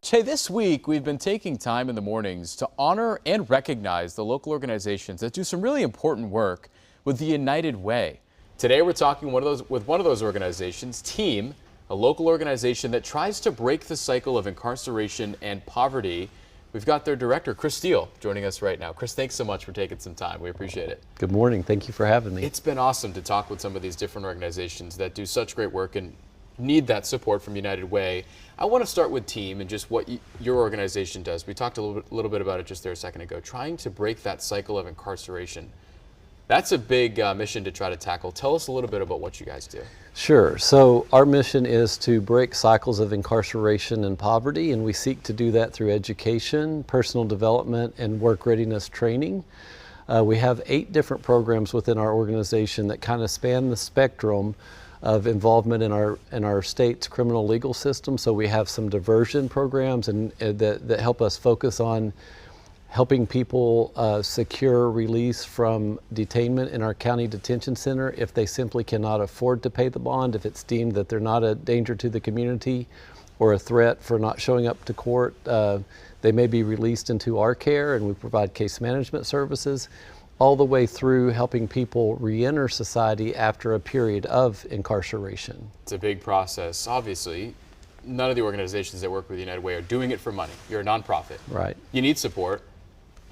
Hey, this week we've been taking time in the mornings to honor and recognize the local organizations that do some really important work with the United Way. Today we're talking with one of those organizations, TEAM, a local organization that tries to break the cycle of incarceration and poverty. We've got their director, Chris Steele, joining us right now. Chris, thanks so much for taking some time. We appreciate it. Good morning. Thank you for having me. It's been awesome to talk with some of these different organizations that do such great work and need that support from United Way. I want to start with TEAM and just what your organization does. We talked a little bit about it just there a second ago, trying to break that cycle of incarceration. That's a big mission to try to tackle. Tell us a little bit about what you guys do. Sure. So our mission is to break cycles of incarceration and poverty, and we seek to do that through education, personal development, and work readiness training. We have 8 different programs within our organization that kind of span the spectrum of involvement in our state's criminal legal system. So we have some diversion programs that help us focus on helping people secure release from detainment in our county detention center if they simply cannot afford to pay the bond, if it's deemed that they're not a danger to the community or a threat for not showing up to court. They may be released into our care, and we provide case management services, all the way through helping people re-enter society after a period of incarceration. It's a big process. Obviously, none of the organizations that work with United Way are doing it for money. You're a nonprofit. Right. You need support.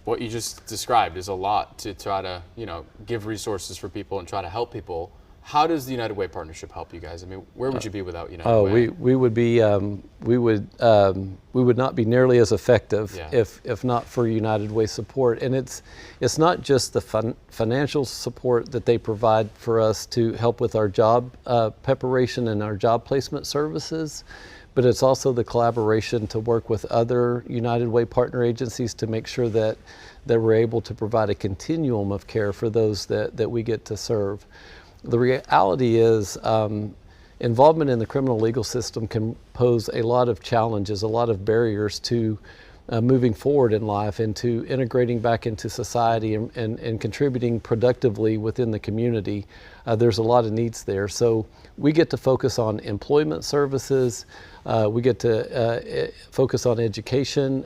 What you just described is a lot to try to, give resources for people and try to help people. How does the United Way partnership help you guys? I mean, where would you be without United Way? We would not be nearly as effective if not for United Way support. And it's not just the financial support that they provide for us to help with our job preparation and our job placement services, but it's also the collaboration to work with other United Way partner agencies to make sure that we're able to provide a continuum of care for those that we get to serve. The reality is involvement in the criminal legal system can pose a lot of challenges, a lot of barriers to moving forward in life and to integrating back into society and contributing productively within the community. There's a lot of needs there. So we get to focus on employment services. We get to focus on education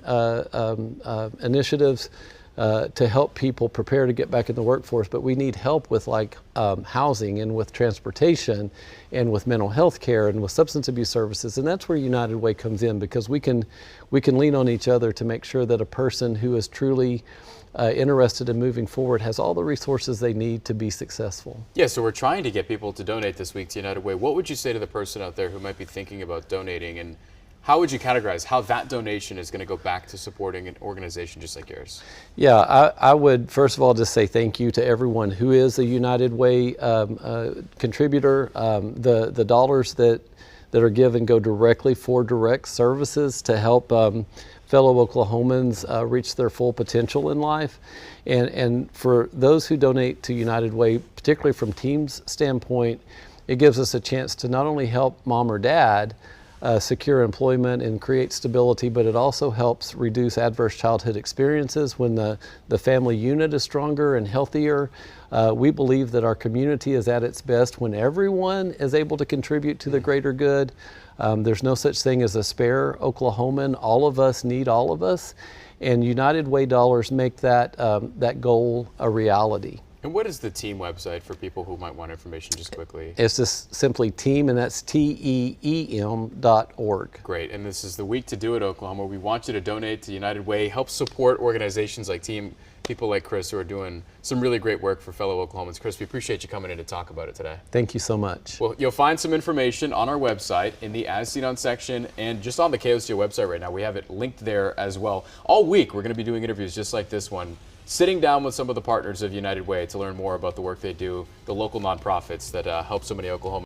initiatives to help people prepare to get back in the workforce, but we need help with housing and with transportation and with mental health care and with substance abuse services. And that's where United Way comes in, because we can lean on each other to make sure that a person who is truly interested in moving forward has all the resources they need to be successful. Yeah, so we're trying to get people to donate this week to United Way. What would you say to the person out there who might be thinking about donating, and how would you categorize how that donation is going to go back to supporting an organization just like yours? Yeah, I would first of all just say thank you to everyone who is a United Way contributor. The dollars that are given go directly for direct services to help fellow Oklahomans reach their full potential in life. And for those who donate to United Way, particularly from TEAM's standpoint, it gives us a chance to not only help mom or dad secure employment and create stability, but it also helps reduce adverse childhood experiences when the family unit is stronger and healthier. We believe that our community is at its best when everyone is able to contribute to the greater good. There's no such thing as a spare Oklahoman. All of us need all of us, and United Way dollars make that goal a reality. And what is the TEAM website for people who might want information just quickly? It's just simply TEAM, and that's TEEM.org. Great, and this is the week to do it, Oklahoma. We want you to donate to United Way, help support organizations like TEAM, people like Chris who are doing some really great work for fellow Oklahomans. Chris, we appreciate you coming in to talk about it today. Thank you so much. Well, you'll find some information on our website in the As Seen On section, and just on the KOCO website right now, we have it linked there as well. All week, we're going to be doing interviews just like this one, sitting down with some of the partners of United Way to learn more about the work they do, the local nonprofits that help so many Oklahomans.